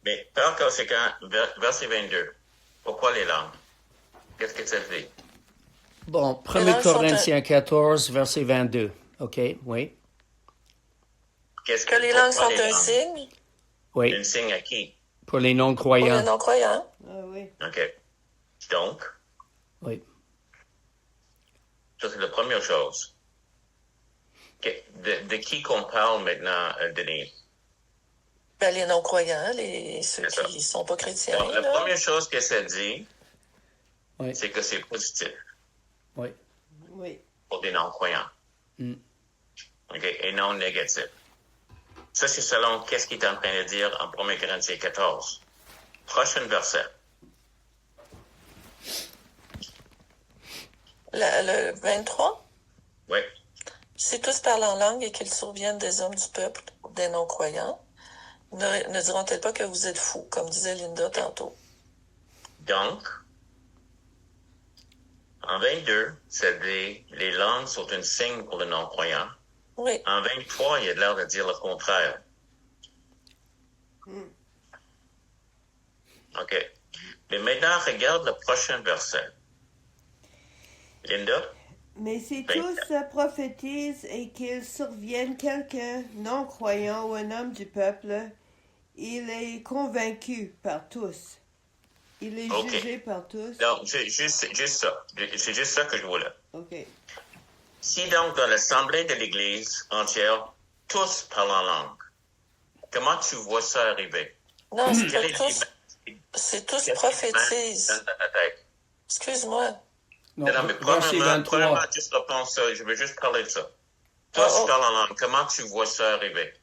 Mais par conséquent, verset 22. Pourquoi les langues? Qu'est-ce que ça dit? Bon, Les 1 langues sont Corinthiens 14, verset 22. OK, oui. Qu'est-ce que les langues sont pourquoi les un langues? signe Oui, Un signe à qui? pour les pour les non-croyants. non-croyants. Ah oui. OK. Donc, Oui. ça, c'est la première chose. De qui qu'on parle maintenant, Denis? Ben, les non-croyants, ceux C'est ça. qui sont pas chrétiens. Donc, la là. première chose que ça dit, Oui. c'est que c'est positif Oui. Oui. pour des non-croyants. Mm. OK? Et non négatif. Ça, c'est selon qu'est-ce qu'il est en train de dire en 1 Corinthiens 14. Prochain verset. Le 23. Oui. Si tous parlent en langue et qu'ils surviennent des hommes du peuple, des non-croyants, ne diront-ils pas que vous êtes fous, comme disait Linda tantôt? Donc, en 22, ça dit les langues sont un signe pour le non-croyant. Oui. En 23, il y a l'air de dire le contraire. OK. Mais maintenant, regarde le prochain verset. Linda? Mais si Ben, tous prophétisent et qu'il survienne quelqu'un non-croyant ou un homme du peuple, il est convaincu par tous. Il est Ok. jugé par tous. Donc, juste ça. C'est juste ça que je voulais. OK. Si donc dans l'assemblée de l'Église entière, tous parlent en langue, comment tu vois ça arriver? Non, c'est Quelle pas est tous. l'image- C'est tous quelle est prophétisent. l'image dans ta tête? Excuse-moi. Non, Non, mais verset premièrement, 23. juste reprends ça. Je veux juste parler de ça. Tous Oh. parlent en langue. Comment tu vois ça arriver?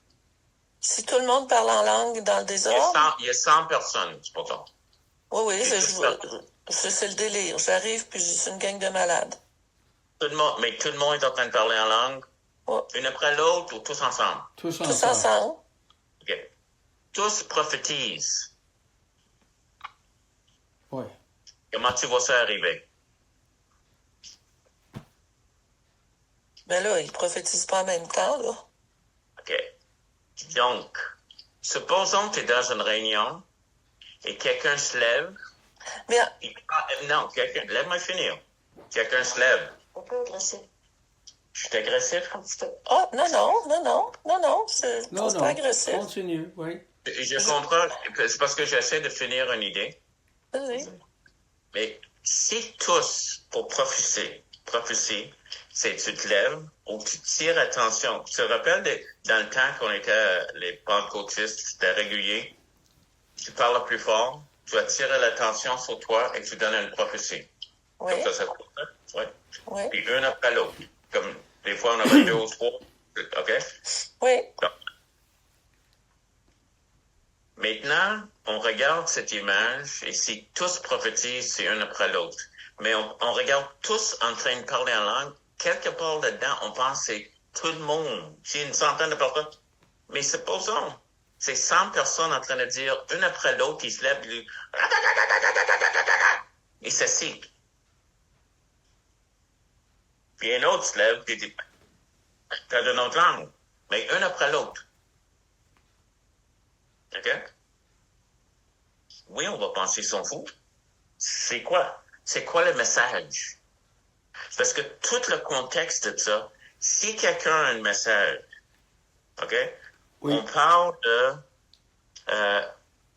Si tout le monde parle en langue dans le désordre, Il y a 100 personnes, c'est pour ça. oui, C'est c'est le délire. J'arrive, puis c'est une gang de malades. Tout le monde est en train de parler en langue, Ouais. une après l'autre ou tous ensemble? Tous Tous ensemble. ensemble. OK. Tous prophétisent. Oui. Comment tu vois ça arriver? Ben là, ils prophétisent pas en même temps, là. OK. Donc, supposons que tu es dans une réunion et quelqu'un se lève. Mais Non, laisse-moi finir. Quelqu'un se lève. un peu agressif. Je suis agressif? Oh, non, c'est Non, pas agressif. continue, oui. Je comprends. C'est parce que j'essaie de finir une idée. Vas-y. Mais si tous, pour prophétie, c'est tu te lèves ou tu tires attention. Tu te rappelles dans le temps qu'on était les pentecôtistes, c'était régulier. Tu parles plus fort, tu attires l'attention sur toi et tu donnes une prophétie. Oui, Comme ça fait. Ouais. oui, Puis une après l'autre. Comme des fois, on avait deux ou trois. OK? oui. Maintenant, on regarde cette image et si tous prophétisent, c'est un après l'autre. Mais on regarde tous en train de parler en langue. Quelque part là-dedans, on pense que c'est tout le monde. C'est une centaine de personnes. Mais supposons, c'est 100 personnes en train de dire, une après l'autre, ils se lèvent et s'assied. Puis un autre se lève et dit, t'as une autre langue. Mais une après l'autre. OK? Oui, on va penser qu'ils sont fous. C'est quoi? C'est quoi le message? Parce que tout le contexte de ça, si quelqu'un a un message, OK? Oui. On parle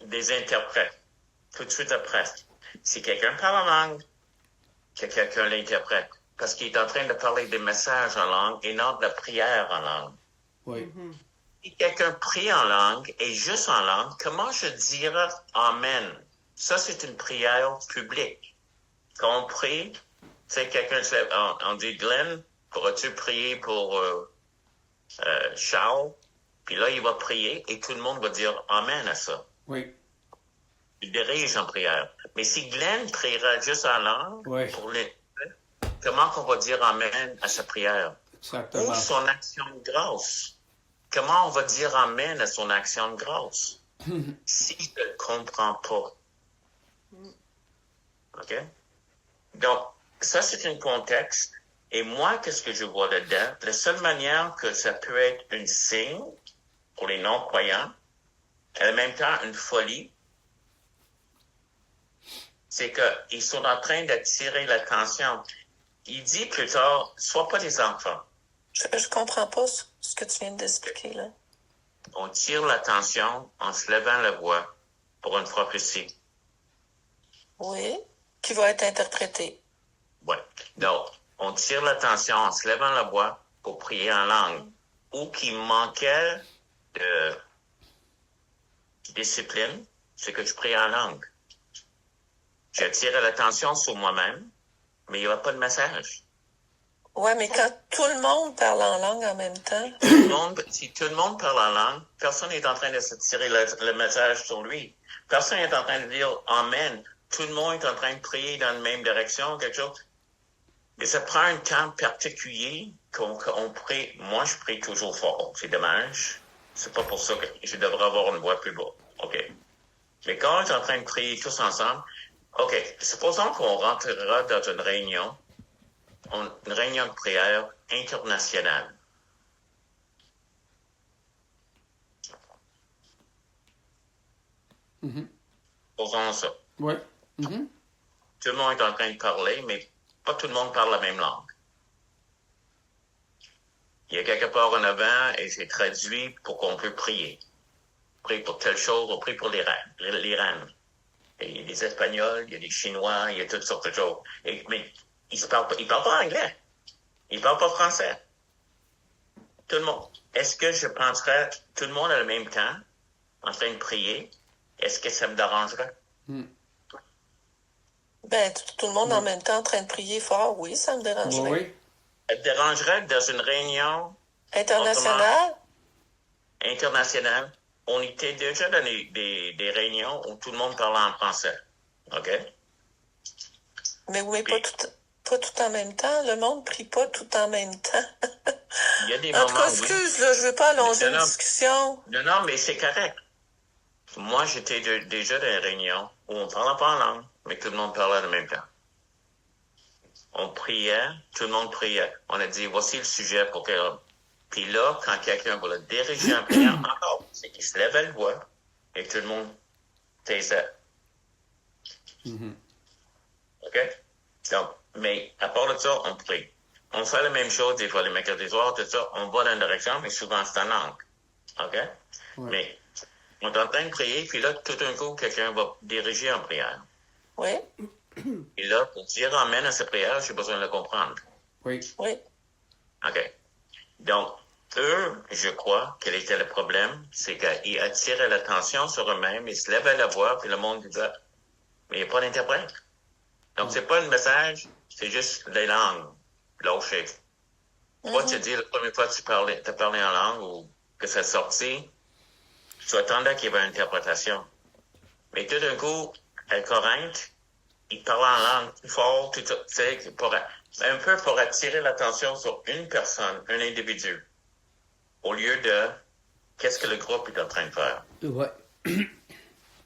des interprètes. Tout de suite après. Si quelqu'un parle en langue, que quelqu'un l'interprète. Parce qu'il est en train de parler des messages en langue et non de la prière en langue. Oui. Si quelqu'un prie en langue et juste en langue, comment je dirais Amen? Ça, c'est une prière publique. Quand on prie, tu sais, quelqu'un se lève, on dit, Glenn, pourras-tu prier pour Charles? Puis là, il va prier et tout le monde va dire Amen à ça. Oui. Il dirige en prière. Mais si Glenn priera juste en langue, Oui. comment qu'on va dire Amen à sa prière? Exactement. Ou son action de grâce. Comment on va dire Amen à son action de grâce? Si je ne comprends pas. OK? Donc, ça, c'est un contexte. Et moi, qu'est-ce que je vois là-dedans? La seule manière que ça peut être un signe pour les non-croyants, et en même temps une folie, c'est qu'ils sont en train d'attirer l'attention. Il dit plus tard, sois pas des enfants. Je comprends pas ce que tu viens d'expliquer, là. On tire l'attention en se levant la voix pour une prophétie. Oui. Qui va être interprétée. Ouais. Donc, on tire l'attention en se levant la voix pour prier en langue. Ou qu'il manquait de discipline, c'est que je prie en langue. J'attire l'attention sur moi-même, mais il n'y a pas de message. Ouais, mais quand tout le monde parle en langue en même temps. Si tout le monde parle en langue, personne n'est en train de se tirer le message sur lui. Personne n'est en train de dire Amen. Tout le monde est en train de prier dans la même direction, quelque chose. Mais ça prend un temps particulier qu'on prie. Moi, je prie toujours fort. C'est dommage. C'est pas pour ça que je devrais avoir une voix plus basse. OK. Mais quand on est en train de prier tous ensemble, OK, supposons qu'on rentrera dans une réunion de prière internationale. Supposons ça. Ouais. Mm-hmm. Tout le monde est en train de parler, mais pas tout le monde parle la même langue. Il y a quelque part en avant et c'est traduit pour qu'on peut prier. Prier pour telle chose, on prie pour l'Iran. Et il y a des Espagnols, il y a des Chinois, il y a toutes sortes de choses. Mais ils parlent pas anglais. Ils parlent pas français. Tout le monde. Est-ce que je penserais tout le monde à le même temps, en train de prier? Est-ce que ça me dérangerait? Ben, tout le monde en même temps en train de prier fort, oui, ça me dérangerait. Oui. Ça te dérangerait dans une réunion International? Internationale? On était déjà dans des réunions où tout le monde parlait en français. OK? Mais oui, pas tout en même temps. Le monde prie pas tout en même temps. Il y a des En moments tout cas, excuse, là, je veux pas allonger une discussion. Non, mais c'est correct. Moi, j'étais déjà dans des réunions où on ne parlait pas en langue, mais tout le monde parlait en même temps. On priait, tout le monde priait. On a dit, voici le sujet pour que... Puis là, quand quelqu'un va le diriger en priant encore, c'est qu'il se levait le voix et tout le monde taisait. OK? Donc, mais à part de ça, on prie. On fait la même chose des fois, les mercredis soirs, tout ça. On va dans une direction, mais souvent c'est en langue. OK? Ouais. Mais on est en train de prier, puis là, tout d'un coup, quelqu'un va diriger en prière. Oui. Et là, pour dire amen à cette prière, j'ai besoin de le comprendre. Oui. Oui. OK. Donc, eux, je crois, quel était le problème, c'est qu'ils attiraient l'attention sur eux-mêmes, ils se levaient la voix, puis le monde disait, mais il n'y a pas d'interprète. Donc, c'est pas le message, c'est juste les langues lâchées. Toi, tu dis, la première fois que tu as parlé en langue ou que ça sortit, tu attendais qu'il y avait une interprétation. Mais tout d'un coup, à Corinthe, il parlait en langue plus fort, tout ça, tu sais, un peu pour attirer l'attention sur une personne, un individu, au lieu de qu'est-ce que le groupe est en train de faire. Ouais.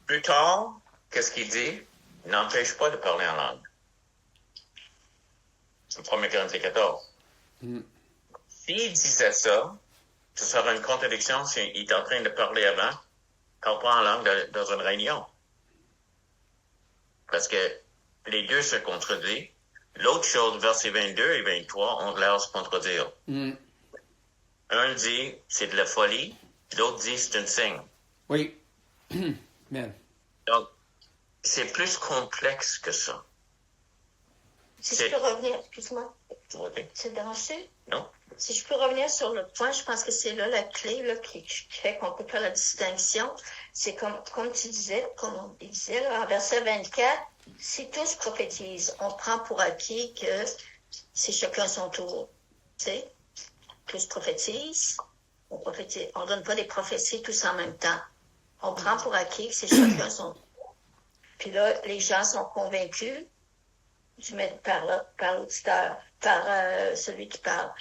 Plus tard, qu'est-ce qu'il dit? Il n'empêche pas de parler en langue. C'est 1 Corinthiens 14. S'il disait ça, ce serait une contradiction s'il est en train de parler avant, parle pas en langue dans une réunion. Parce que les deux se contredisent. L'autre chose, versets 22 et 23, on l'air se contredire. Un dit, c'est de la folie. L'autre dit, c'est un signe. Oui. Bien. Donc, c'est plus complexe que ça. Si je peux revenir, excuse-moi, Okay. c'est déranger? Non? Si je peux revenir sur le point, je pense que c'est là la clé là, qui fait qu'on peut faire la distinction. C'est comme tu disais, comme il disait là, en verset 24, si tous prophétisent, on prend pour acquis que c'est chacun son tour. Tu sais, tous prophétisent, on donne pas des prophéties tous en même temps. On prend pour acquis que c'est chacun son tour. Puis là, les gens sont convaincus par l'auditeur, par celui qui parle.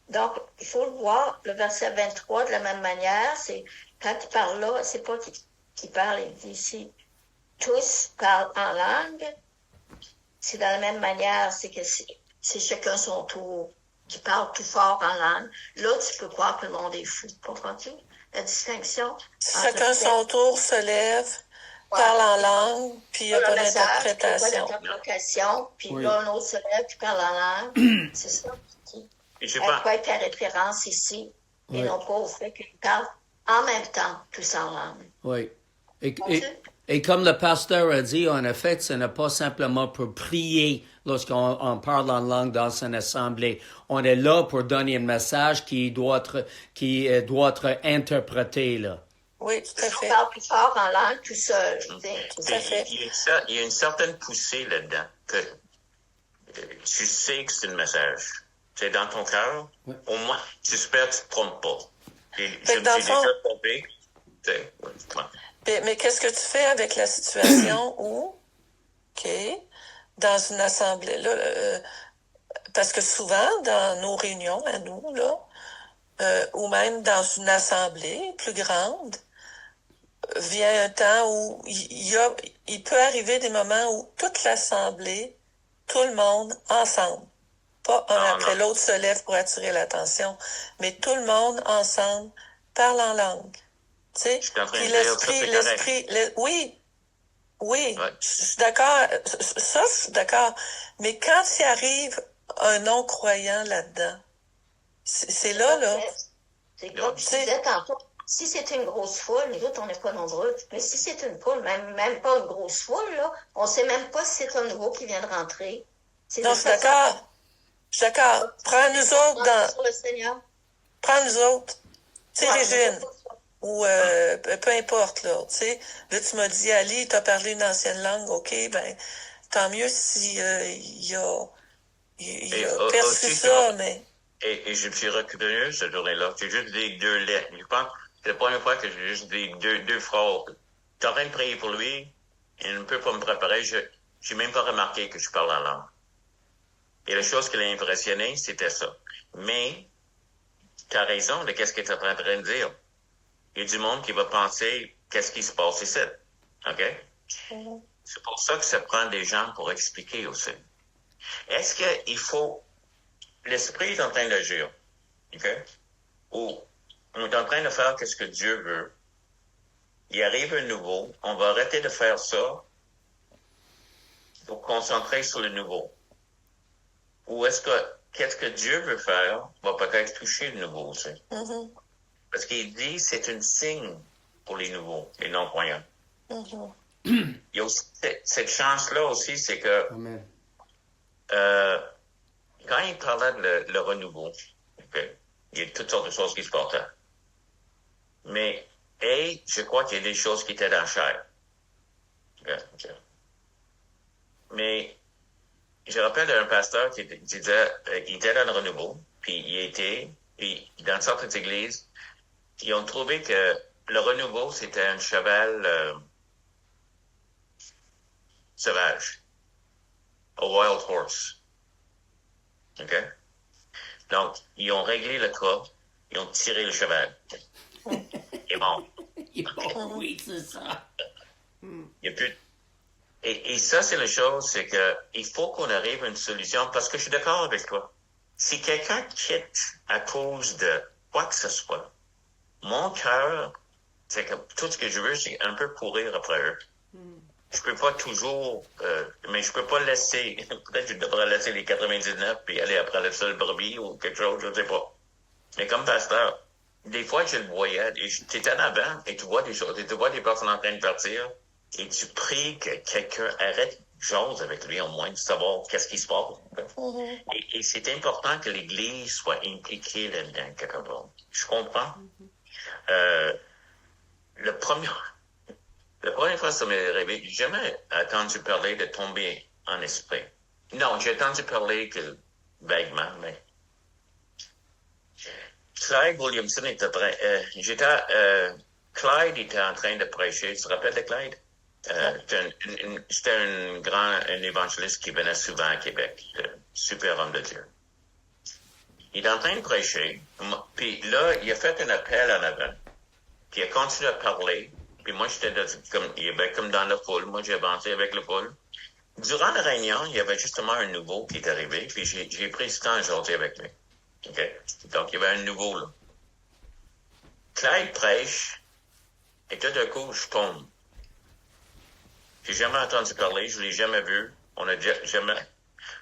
Donc, il faut le voir, le verset 23, de la même manière, c'est, quand il parle là, c'est pas qu'il parle, il dit ici, tous parlent en langue, c'est de la même manière, c'est que c'est chacun son tour, qui parle tout fort en langue. Là, tu peux croire que le monde est fou, comprends-tu? La distinction. Chacun son tour se lève parle en langue, puis il n'y a pas le message, puis il y a pas d'interprétation. d'interprétation, puis Oui. là, un autre se lève, puis parle en langue. C'est ça. Et je À pense, quoi est ta référence ici, et Oui. non pas au fait qu'ils parlent en même temps, tous en langue. Oui. Et, Ok. et comme le pasteur a dit, en effet, ce n'est pas simplement pour prier lorsqu'on parle en langue dans une assemblée. On est là pour donner un message qui doit être interprété, là. Oui, tout à On fait. parle plus fort en langue tout seul. Tout à fait. il y a une certaine poussée là-dedans que tu sais que c'est un message. C'est dans ton cœur. Oui. Au moins, j'espère que tu ne te trompes pas. Et Fait je que dans me le suis fond- déjà trompé. Tu sais, ouais. Mais qu'est-ce que tu fais avec la situation où, OK, dans une assemblée, là, parce que souvent, dans nos réunions à nous, là, ou même dans une assemblée plus grande, vient un temps où il peut arriver des moments où toute l'assemblée, tout le monde, ensemble, pas un Non, après non. l'autre se lève pour attirer l'attention, mais tout le monde ensemble parle en langue. Tu sais, Je suis en train puis de dire, ça, c'est correct. oui, oui, Ouais. je suis d'accord, ça, je suis d'accord, mais quand il arrive un non-croyant là-dedans, c'est là, C'est comme je disais tantôt, si c'est une grosse foule, nous autres, on n'est pas nombreux, mais si c'est une foule, même pas une grosse foule, là, on sait même pas si c'est un nouveau qui vient de rentrer. C'est non, de je suis façon- d'accord, prends nous autres dans, sur le Seigneur. prends nous autres, tu sais, Ouais, Régine, ou peu importe, là, tu sais, là, tu m'as dit, Ali, t'as parlé une ancienne langue, ok, ben, tant mieux si il a Et perçu aussi, ça, mais... Et je me suis reconnu cette journée-là. J'ai juste dit 2 lettres. Je pense que c'est la première fois que j'ai juste dit deux phrases. T'es en train de prier pour lui, et un peu pour me préparer, j'ai même pas remarqué que je parle en langue. Et la chose qui l'a impressionné, c'était ça. Mais, t'as raison de qu'est-ce que t'es en train de dire. Il y a du monde qui va penser qu'est-ce qui se passe ici. OK? C'est pour ça que ça prend des gens pour expliquer aussi. Est-ce qu'il faut... L'esprit est en train d'agir. OK? Ou on est en train de faire ce que Dieu veut. Il arrive un nouveau. On va arrêter de faire ça pour concentrer sur le nouveau. Ou est-ce que qu'est-ce que Dieu veut faire va peut-être toucher le nouveau aussi. Mhm, Parce qu'il dit c'est un signe pour les nouveaux, les non-croyants. mhm. Il y a aussi cette chance-là aussi, c'est que Amen. quand il parlait de le renouveau, okay, il y a toutes sortes de choses qui se passaient. Mais, je crois qu'il y a des choses qui étaient dans la chair. Okay. Mais, je rappelle d'un pasteur qui disait, il était dans le renouveau, puis dans certaines églises, ils ont trouvé que le renouveau, c'était un cheval sauvage. A wild horse. OK? Donc, ils ont réglé le cas, ils ont tiré le cheval. Et bon, Oui, c'est ça. il n'y a plus... Et ça, c'est la chose, c'est que il faut qu'on arrive à une solution, parce que je suis d'accord avec toi. Si quelqu'un quitte à cause de quoi que ce soit, mon cœur, c'est que tout ce que je veux, c'est un peu courir après eux. Je peux pas toujours, mais je peux pas laisser, peut-être que je devrais laisser les 99 puis aller après le seul brebis ou quelque chose, je sais pas. Mais comme pasteur, des fois, je le voyais, et t'es en avant et tu vois des choses, et tu vois des personnes en train de partir, et tu pries que quelqu'un arrête chose avec lui, au moins, de savoir qu'est-ce qui se passe. Et c'est important que l'Église soit impliquée là-dedans, quelque part. Je comprends. La première fois que ça m'est arrivé, j'ai jamais entendu parler de tomber en esprit. Non, j'ai entendu parler que, vaguement, mais... Clyde Williamson était Clyde était en train de prêcher. Tu te rappelles de Clyde? C'était un évangéliste qui venait souvent à Québec. Super homme de Dieu. Il est en train de prêcher. Puis là, il a fait un appel en avant. Puis il a continué à parler. Puis moi, il y avait comme dans la foule. Moi, j'ai avancé avec la foule. Durant la réunion, il y avait justement un nouveau qui est arrivé. Puis j'ai pris ce temps aujourd'hui avec lui. OK? Donc, il y avait un nouveau, là. Clyde prêche. Et tout d'un coup, je tombe. J'ai jamais entendu parler, je l'ai jamais vu. On a jamais,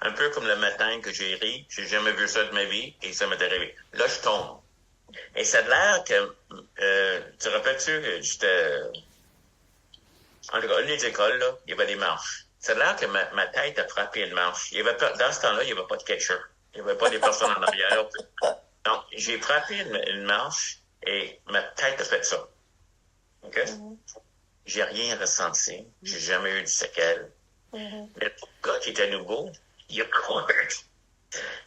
un peu comme le matin que j'ai ri, j'ai jamais vu ça de ma vie et ça m'est arrivé. Là, je tombe. Et ça a l'air que, tu te rappelles-tu que j'étais, en tout cas, les écoles, là, il y avait des marches. Ça a l'air que ma tête a frappé une marche. Il y avait pas, dans ce temps-là, il n'y avait pas de catcher. Il n'y avait pas des personnes en arrière. Donc, j'ai frappé une marche et ma tête a fait ça. OK? J'ai rien ressenti. J'ai jamais eu de séquelles. Mais le gars qui était nouveau, il a couru.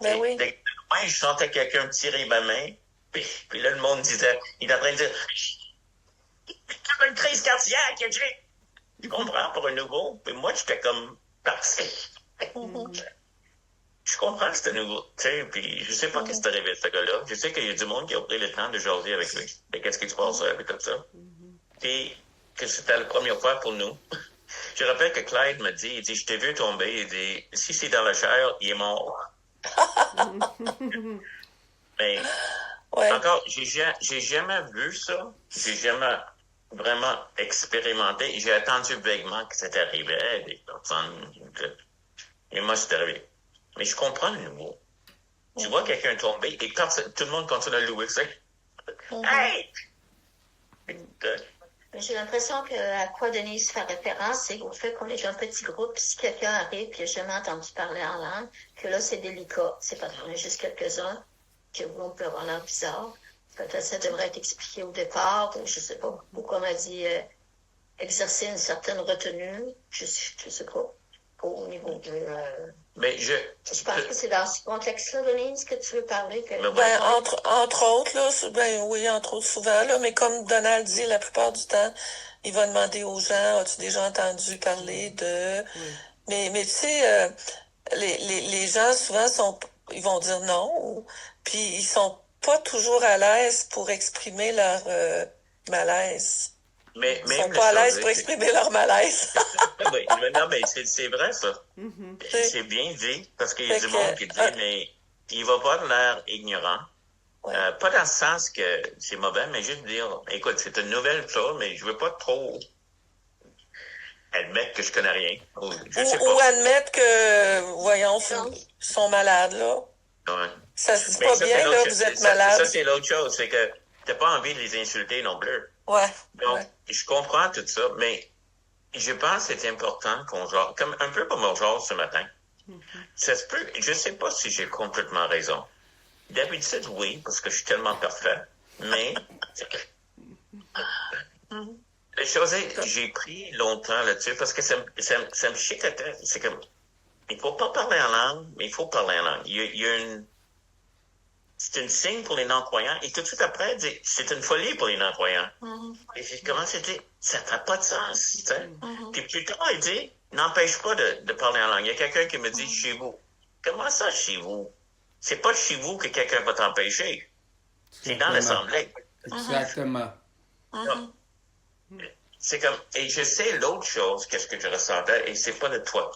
Ben oui. De loin, je sentais quelqu'un tirer ma main. Puis là, le monde disait, il est en train de dire, comme une crise cardiaque, j'ai. Tu comprends, pour un nouveau. Puis moi, j'étais comme parti. Je comprends que c'était nouveau. Tu sais, puis je sais pas qu'est-ce qui est arrivé à ce gars-là. Je sais qu'il y a du monde qui a pris le temps de jaser avec lui. Et qu'est-ce qui se passe avec tout ça? Puis que c'était la première fois pour nous. Je rappelle que Clyde m'a dit, il dit, je t'ai vu tomber. Il dit, si c'est dans la chair, il est mort. Mais Ouais. encore, j'ai jamais vu ça. J'ai jamais vraiment expérimenté. J'ai attendu vaguement que ça arrivait, des personnes. Et moi, c'est arrivé. Mais je comprends le nouveau. Tu vois quelqu'un tomber et tout le monde continue à louer ça. Hey! Mais j'ai l'impression que à quoi Denise fait référence, c'est au fait qu'on est un petit groupe, si quelqu'un arrive et n'a jamais entendu parler en langue, que là, c'est délicat. C'est pas qu'on est juste quelques-uns, que on peut avoir l'air bizarre. Peut-être ça devrait être expliqué au départ, ou je sais pas, ou comme elle dit, exercer une certaine retenue, je sais pas, au niveau de... Mais je pense que c'est dans ce contexte-là, Denise, que tu veux parler. Que... Ben, entre autres, là, ben oui, entre autres souvent, là, mais comme Donald dit, la plupart du temps, il va demander aux gens, as-tu déjà entendu parler de... Mais tu sais, les gens souvent ils vont dire non, puis ils sont pas toujours à l'aise pour exprimer leur malaise. Mais ils sont pas à l'aise pour exprimer leur malaise. Oui, non, mais c'est vrai, ça. C'est bien dit, parce qu'il y a du monde qui dit, mais il va pas de l'air ignorant. Ouais. Pas dans le sens que c'est mauvais, mais juste dire, écoute, c'est une nouvelle chose, mais je veux pas trop admettre que je connais rien. Ou admettre que, voyons, ils sont malades, là. Ouais. Ça se dit pas bien, là, vous êtes malade. Ça, c'est l'autre chose, c'est que t'as pas envie de les insulter non plus. Ouais. Donc, je comprends tout ça, mais je pense que c'est important qu'on jase, un peu comme on jase ce matin. Ça se peut, je sais pas si j'ai complètement raison. D'habitude, oui, parce que je suis tellement parfait, mais les choses, j'ai pris longtemps là-dessus parce que ça me chicotait. C'est comme, il faut pas parler en langue, mais il faut parler en langue. Il y a c'est un signe pour les non-croyants. Et tout de suite après, c'est une folie pour les non-croyants. Et j'ai commencé à dire, ça fait pas de sens. Tu sais? Puis plus tard, il dit, n'empêche pas de parler en langue. Il y a quelqu'un qui me dit, chez vous. Comment ça, chez vous? C'est pas chez vous que quelqu'un va t'empêcher. C'est dans l'assemblée. Exactement. C'est comme, et je sais l'autre chose, qu'est-ce que je ressentais, et c'est pas de toi.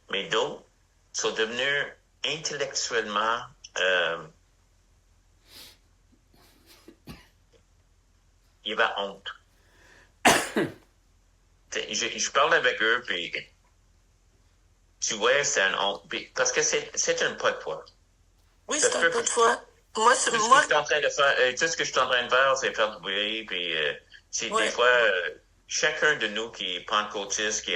Mais d'autres sont devenus intellectuellement, il y avait honte. je parle avec eux, puis tu vois, c'est une honte. Puis, parce que c'est un pas de foi. Oui, c'est un pas de foi. Moi, tout ce que je suis en train de faire, tout ce que je suis en train de faire, c'est faire du bruit, puis des fois, chacun de nous qui est pentecôtiste, qui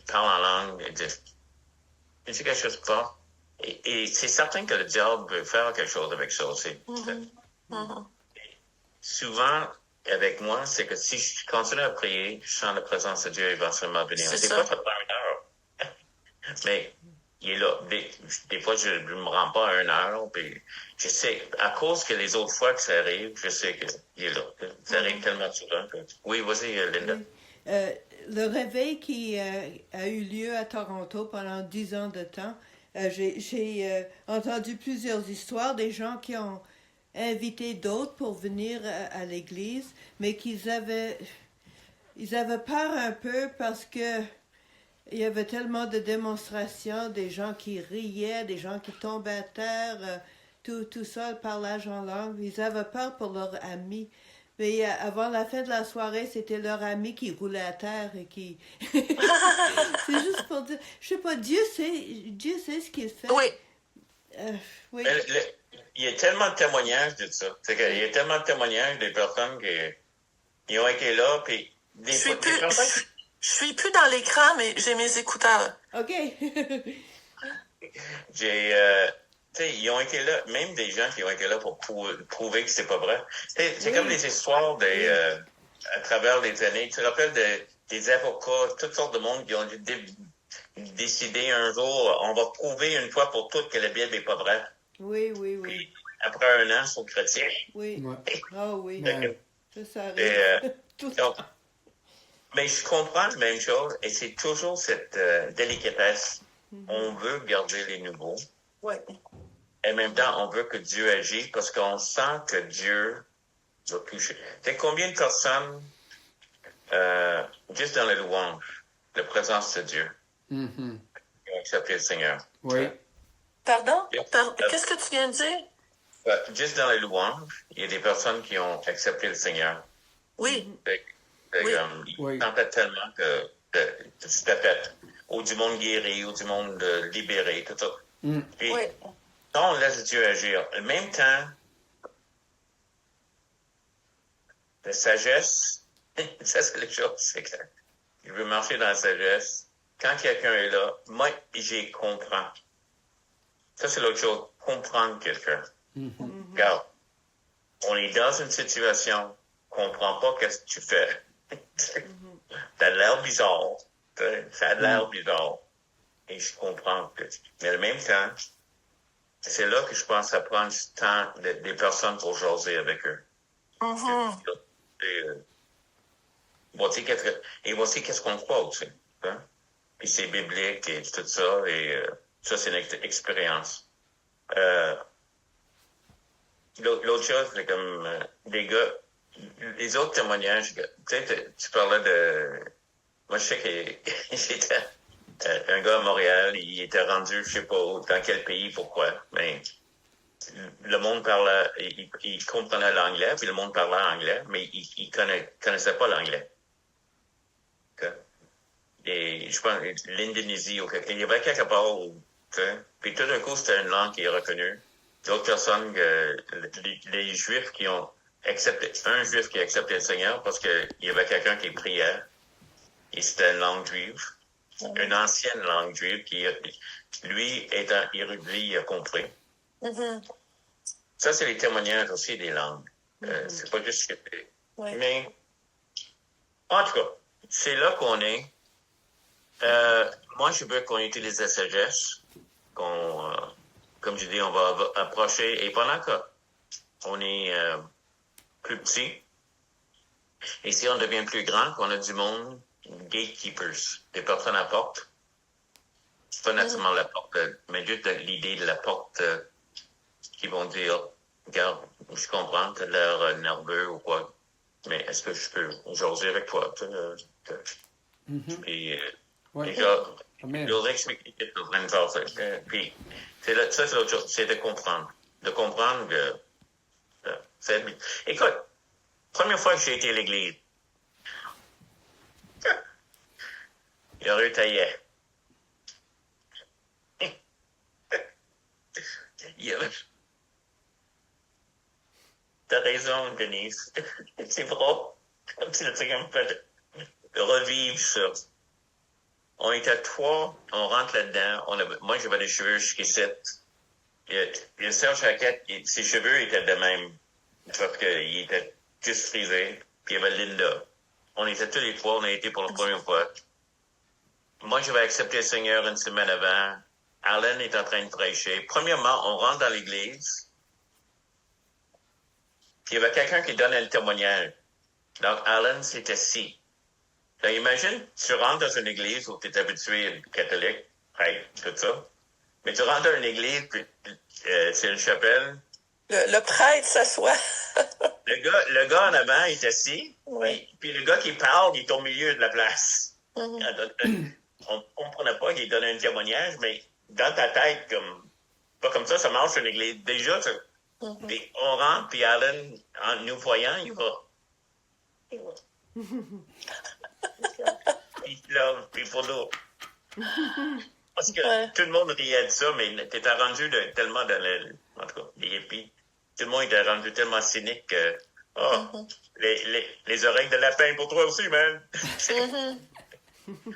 parle en langue, dit quelque chose de fort. Et c'est certain que le diable veut faire quelque chose avec ça aussi. Souvent, avec moi, c'est que si je continue à prier, je sens la présence de Dieu éventuellement venir. Des fois, ça prend 1 heure. Mais il est là. Des fois, je ne me rends pas à 1 heure. Puis je sais, à cause que les autres fois que ça arrive, je sais qu'il est là. Ça arrive tellement souvent. Oui, vas-y, Linda. Le réveil qui a eu lieu à Toronto pendant 10 ans de temps, j'ai entendu plusieurs histoires des gens qui ont invité d'autres pour venir à l'église, mais ils avaient peur un peu parce que il y avait tellement de démonstrations, des gens qui riaient, des gens qui tombaient à terre, tout ça, le parlage en langue. Ils avaient peur pour leurs amis. Mais avant la fin de la soirée, c'était leur ami qui roulait à terre et qui... C'est juste pour dire... Je sais pas, Dieu sait ce qu'il fait. Oui. Oui. Il y a tellement de témoignages de ça. Il y a tellement de témoignages des personnes qui ont été là, puis Je suis plus dans l'écran, mais j'ai mes écouteurs. OK. Ils ont été là, même des gens qui ont été là pour prouver que c'est pas vrai. C'est comme les histoires à travers les années. Tu te rappelles des avocats, toutes sortes de monde qui ont décidé un jour, on va prouver une fois pour toutes que la Bible n'est pas vraie. Oui. Puis, après un an, ils sont chrétiens. Oui. Ah oui. Ouais. Ça arrive. Donc, mais je comprends la même chose, et c'est toujours cette délicatesse. On veut garder les nouveaux. Oui. Et en même temps, on veut que Dieu agisse parce qu'on sent que Dieu va toucher. Tu sais, combien de personnes, juste dans la louange, la présence de Dieu, qui ont accepté le Seigneur? Oui. Pardon? Qu'est-ce que tu viens de dire? Juste dans la louange, il y a des personnes qui ont accepté le Seigneur. Oui. Ils sentaient tellement que c'était fait. Ou du monde guéri, ou du monde libéré, tout ça. Puis, quand on laisse Dieu agir, en même temps, la sagesse, ça c'est la chose, c'est que je veux marcher dans la sagesse. Quand quelqu'un est là, moi, j'y comprends. Ça, c'est l'autre chose, comprendre quelqu'un. Regarde, on est dans une situation, comprend pas qu'est-ce que tu fais. Ça a l'air bizarre. Ça a l'air bizarre. Et je comprends que... Mais en même temps, c'est là que je pense que ça prend du temps des personnes pour jaser avec eux. Voici qu'est-ce qu'on croit aussi. Hein? Puis c'est biblique et tout ça. Et ça, c'est une expérience. L'autre chose, c'est comme des gars... Les autres témoignages, tu sais, tu parlais de... Moi, je sais que j'étais un gars à Montréal, il était rendu, je sais pas dans quel pays, pourquoi, mais le monde parlait, il comprenait l'anglais, puis le monde parlait anglais, mais il connaissait pas l'anglais. Okay? Et je pense, l'Indonésie, il y avait quelque part où, tu sais, puis tout d'un coup, c'était une langue qui est reconnue. D'autres personnes, les Juifs qui ont accepté, un Juif qui a accepté le Seigneur parce qu'il y avait quelqu'un qui priait, et c'était une langue juive, une ancienne langue juive qui, lui, étant érudit, il a compris. Ça, c'est les témoignages aussi des langues. C'est pas juste que... Mais, en tout cas, c'est là qu'on est. Moi, je veux qu'on utilise la sagesse, comme je dis, on va approcher, et pendant qu'on est plus petit, et si on devient plus grand, qu'on a du monde, gatekeepers, des personnes à porte, pas naturellement la porte, mais juste l'idée de la porte qui vont dire, regarde, je comprends, tu as l'air nerveux ou quoi, mais est-ce que je peux jaser avec toi? Puis, je leur explique ce que tu es en train de faire. Puis, ça, c'est l'autre chose, c'est de comprendre. De comprendre que... Écoute, première fois que j'ai été à l'église, il y a eu taillé. T'as raison, Denise. C'est drôle. Comme si le Seigneur me fait revivre ça. On était trois, on rentre là-dedans. Moi, j'avais des cheveux jusqu'ici. Le Serge Jaquette, ses cheveux étaient de même. Parce qu'il était juste frisé. Puis il y avait Linda. On était tous les trois, on a été pour la première fois. Moi, j'avais accepté le Seigneur une semaine avant. Alan est en train de prêcher. Premièrement, on rentre dans l'église. Puis il y avait quelqu'un qui donnait le témoignage. Donc, Alan s'est assis. Donc, imagine, tu rentres dans une église où tu es habitué à être catholique, tout ça. Mais tu rentres dans une église, puis c'est une chapelle. Le prêtre s'assoit. le gars en avant est assis. Puis le gars qui parle, il est au milieu de la place. On ne comprenait pas qu'il donnait un témoignage, mais dans ta tête, pas comme ça marche une église. Déjà, puis on rentre, puis Alan, en nous voyant, il va Et ouais. Puis là, puis pour nous. Parce que Ouais. tout le monde riait de ça, mais t'étais rendu tellement dans en tout cas, les hippies, tout le monde était rendu tellement cynique que, les oreilles de lapin pour toi aussi, man.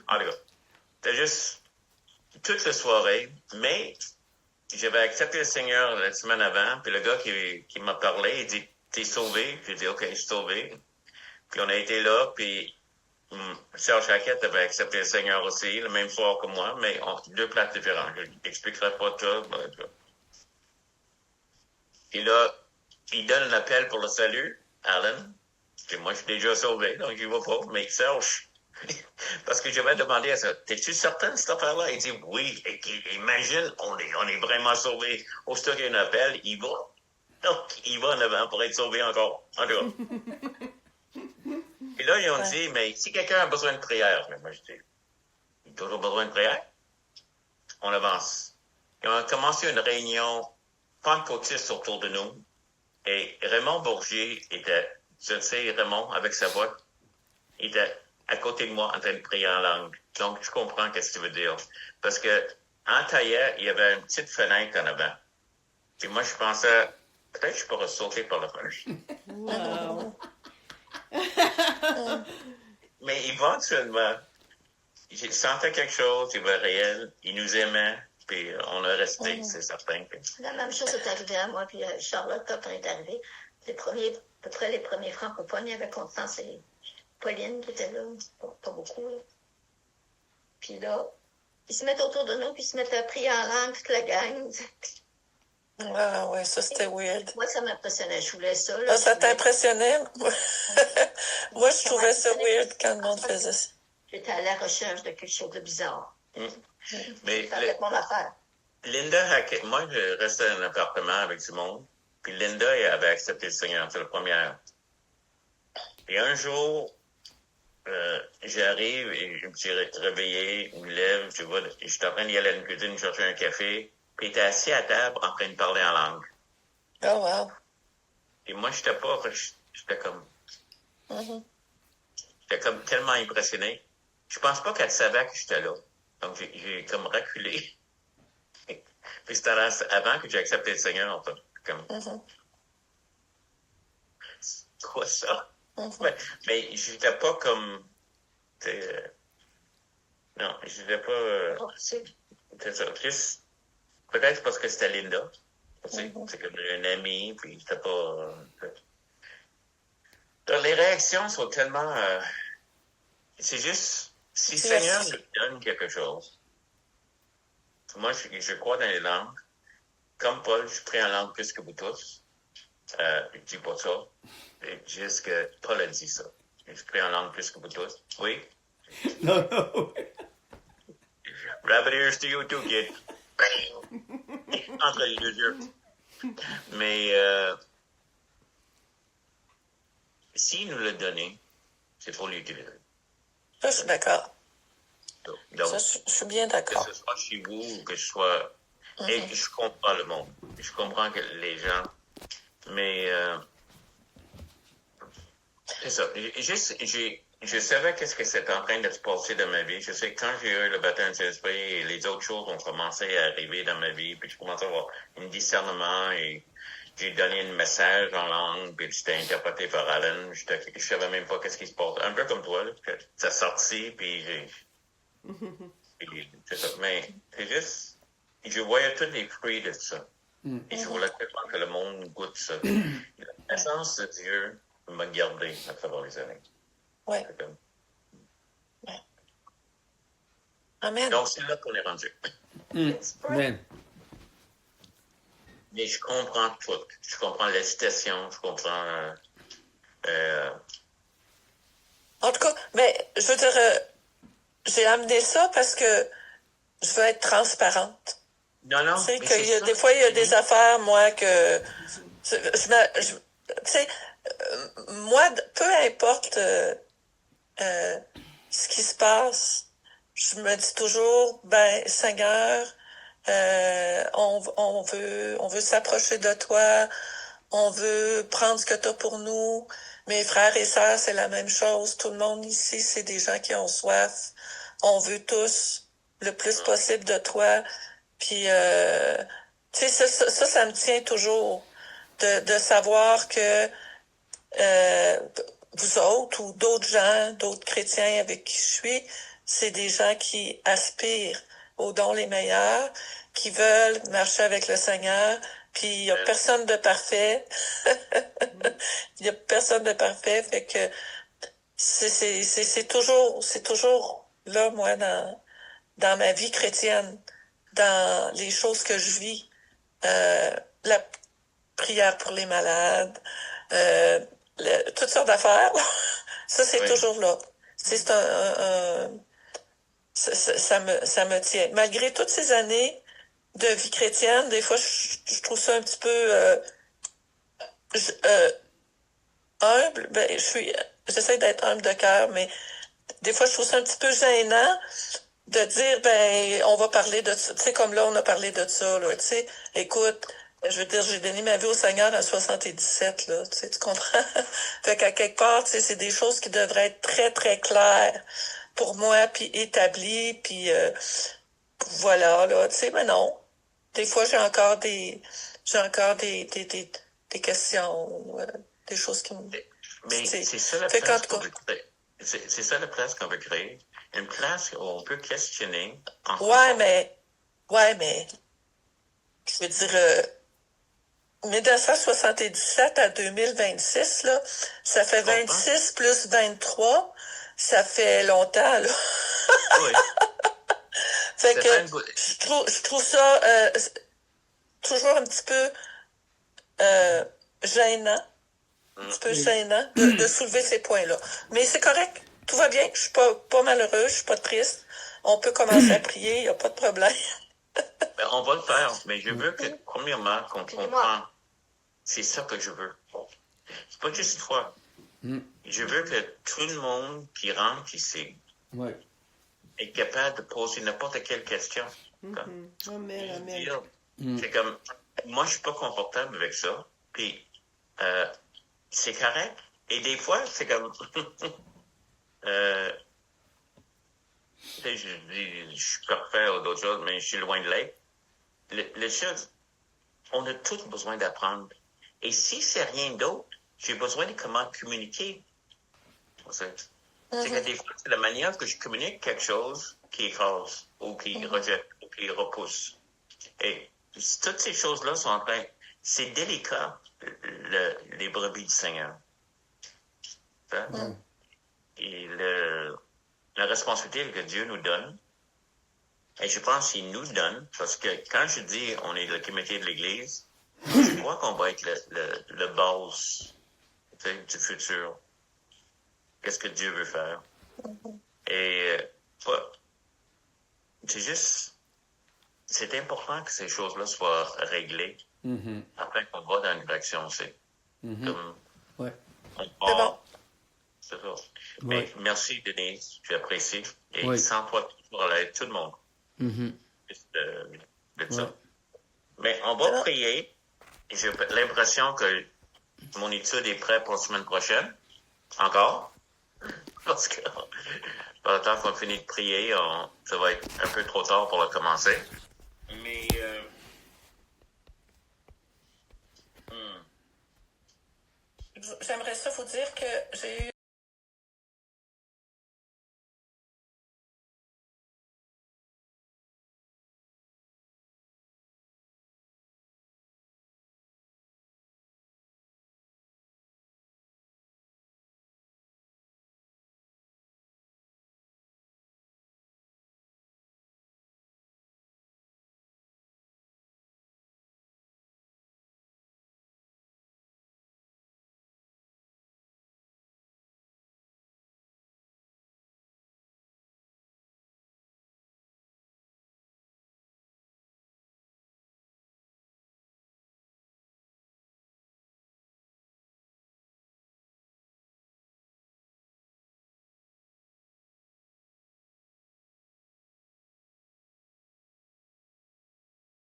En tout cas, c'était juste toute la soirée, mais j'avais accepté le Seigneur la semaine avant, puis le gars qui m'a parlé, il dit, t'es sauvé? J'ai dit, OK, je suis sauvé. Puis on a été là, puis Serge Hackett avait accepté le Seigneur aussi, le même soir que moi, mais deux places différentes. Je n'expliquerai pas tout. Puis là, il donne un appel pour le salut, Alan. Puis moi, je suis déjà sauvé, donc je ne vais pas. Mais Serge, parce que j'avais demandé à ça, t'es-tu certain de cette affaire-là? Il dit, oui. Et imagine, on est vraiment sauvé. Aussitôt qu'il y a un appel, il va. Donc, il va en avant pour être sauvé encore. En tout cas. Et là, ils ont dit, mais si quelqu'un a besoin de prière, moi je dis, il a toujours besoin de prière. On avance. Et on a commencé une réunion pentecôtiste autour de nous. Et Raymond Bourgier était, je sais, Raymond, avec sa voix, il était à côté de moi en train de prier en langue. Donc, je comprends ce que tu veux dire. Parce que, en tailleur, il y avait une petite fenêtre en avant. Puis moi, je pensais, peut-être que je pourrais sauter par la fenêtre. Wow. Mais éventuellement, j'ai senti quelque chose, il était réel, il nous aimait, puis on a resté, c'est certain. La même chose est arrivée à moi, puis Charlotte, quand on est arrivé, à peu près les premiers francophones, il y avait Constance et Pauline qui étaient là, pas beaucoup, là. Puis là, ils se mettent autour de nous, puis ils se mettent à prier en langue, toute la gang. Ah ouais, ça c'était weird. Moi, ça m'impressionnait, je voulais ça. Là, Ça t'impressionnait? Moi, je trouvais ça weird quand le monde faisait ça. J'étais à la recherche de quelque chose de bizarre. Mais Ça fait mon affaire. Linda Hackett, moi, je restais dans un appartement avec du monde, puis Linda avait accepté le Seigneur, c'est la première. Et un jour, j'arrive et je me suis réveillé, je me lève, je suis en train d'y aller à une cuisine chercher un café, puis il était assis à table en train de parler en langue. Oh wow. Et moi, j'étais comme tellement impressionné. Je pense pas qu'elle savait que j'étais là. Donc, j'ai comme reculé. Puis c'était avant que j'ai accepté le Seigneur, en fait. Comme, c'est quoi ça? Mais j'étais pas comme, non, j'étais pas, c'est ça. Juste, peut-être parce que c'était Linda. C'est comme une amie, puis c'était pas, donc, les réactions sont tellement, c'est juste, si le Seigneur nous donne quelque chose, moi, je crois dans les langues. Comme Paul, je prie en langue plus que vous tous. Je dis pas ça. Juste que Paul a dit ça. Je prie en langue plus que vous tous. Oui? Non, non. Rabbit ears to you too, kid. Entre les deux yeux. Mais, s'il nous l'a donné, c'est pour l'utiliser. Ça, je suis d'accord. Donc, Ça, je suis bien d'accord. que ce soit chez vous ou que je sois... Et je comprends le monde. Je comprends que les gens... Mais... c'est ça. Je savais qu'est-ce que c'était en train de se passer dans ma vie. Je sais que quand j'ai eu le baptême de Saint-Esprit, les autres choses ont commencé à arriver dans ma vie, puis je commençais à avoir un discernement et j'ai donné un message en langue, puis c'était interprété par Alan. Je savais même pas qu'est-ce qui se passe. Un peu comme toi, là, que ça sortit, puis c'est ça. Mais c'est juste, je voyais tous les fruits de ça. Et je voulais tellement que le monde goûte ça. L'essence de Dieu m'a gardé à travers les années. Ouais. Ouais. Amen. Donc, c'est là qu'on est rendu. Amen. Mais je comprends tout. Je comprends l'hésitation, je comprends... En tout cas, mais je veux dire, j'ai amené ça parce que je veux être transparente. Non. Tu sais, des fois, il y a des affaires, moi, que... Tu sais, moi, peu importe ce qui se passe, je me dis toujours, ben, Seigneur, on veut s'approcher de toi, on veut prendre ce que tu as pour nous, Mes frères et sœurs, c'est la même chose. Tout le monde ici, c'est des gens qui ont soif. On veut tous le plus possible de toi. Puis, tu sais, ça me tient toujours de savoir que vous autres ou d'autres gens, d'autres chrétiens avec qui je suis, c'est des gens qui aspirent aux dons les meilleurs, qui veulent marcher avec le Seigneur, puis il y a personne de parfait. Il y a personne de parfait, fait que c'est toujours là, moi, dans ma vie chrétienne, dans les choses que je vis, la prière pour les malades, toutes sortes d'affaires. Ça, c'est toujours là. C'est ça me tient. Malgré toutes ces années de vie chrétienne, des fois, je trouve ça un petit peu humble. Ben, j'essaie d'être humble de cœur, mais des fois, je trouve ça un petit peu gênant de dire, ben, on va parler de ça. Tu sais, comme là, on a parlé de ça, là. Tu sais, écoute, je veux dire, j'ai donné ma vie au Seigneur en 77, là. Tu sais, tu comprends? Fait qu'à quelque part, tu sais, c'est des choses qui devraient être très, très claires pour moi, puis établies, puis voilà, là. Tu sais, mais non. Des fois, j'ai encore des questions, des choses qui me... Mais c'est ça la place qu'on veut créer. C'est ça la place qu'on veut créer. Une place où on peut questionner. Ouais, mais, je veux dire, 1977 à 2026, là, ça fait 26 plus 23, ça fait longtemps, là. Oui. Fait que, je trouve ça, toujours un petit peu, gênant. Un petit peu gênant de soulever ces points-là. Mais c'est correct. Tout va bien. Je suis pas malheureuse. Je suis pas triste. On peut commencer à prier. Il n'y a pas de problème. Ben, on va le faire. Mais je veux que, premièrement, qu'on comprenne. C'est ça que je veux. C'est pas juste toi. Je veux que tout le monde qui rentre ici est capable de poser n'importe quelle question. Amen. C'est comme, moi, je suis pas confortable avec ça. Puis, c'est correct. Et des fois, c'est comme... je suis parfait ou d'autres choses, mais je suis loin de l'être. Le chose, on a tous besoin d'apprendre. Et si c'est rien d'autre, j'ai besoin de comment communiquer. C'est que des fois, c'est la manière que je communique quelque chose qui écrase, ou qui rejette, ou qui repousse. Et toutes ces choses-là sont en train... C'est délicat, les brebis du Seigneur. Et la responsabilité que Dieu nous donne, et je pense qu'il nous donne, parce que quand je dis on est le comité de l'Église, je crois qu'on va être le base du futur. Qu'est-ce que Dieu veut faire? Et c'est important que ces choses-là soient réglées afin qu'on va dans une direction aussi. C'est ça. Mais merci, Denise. J'apprécie. Et sans toi, pour tout le monde. De ça. Mais on va prier. J'ai l'impression que mon étude est prête pour la semaine prochaine. Encore. Parce que par le temps qu'on finit de prier, ça va être un peu trop tard pour le commencer. Mais j'aimerais ça vous dire que j'ai eu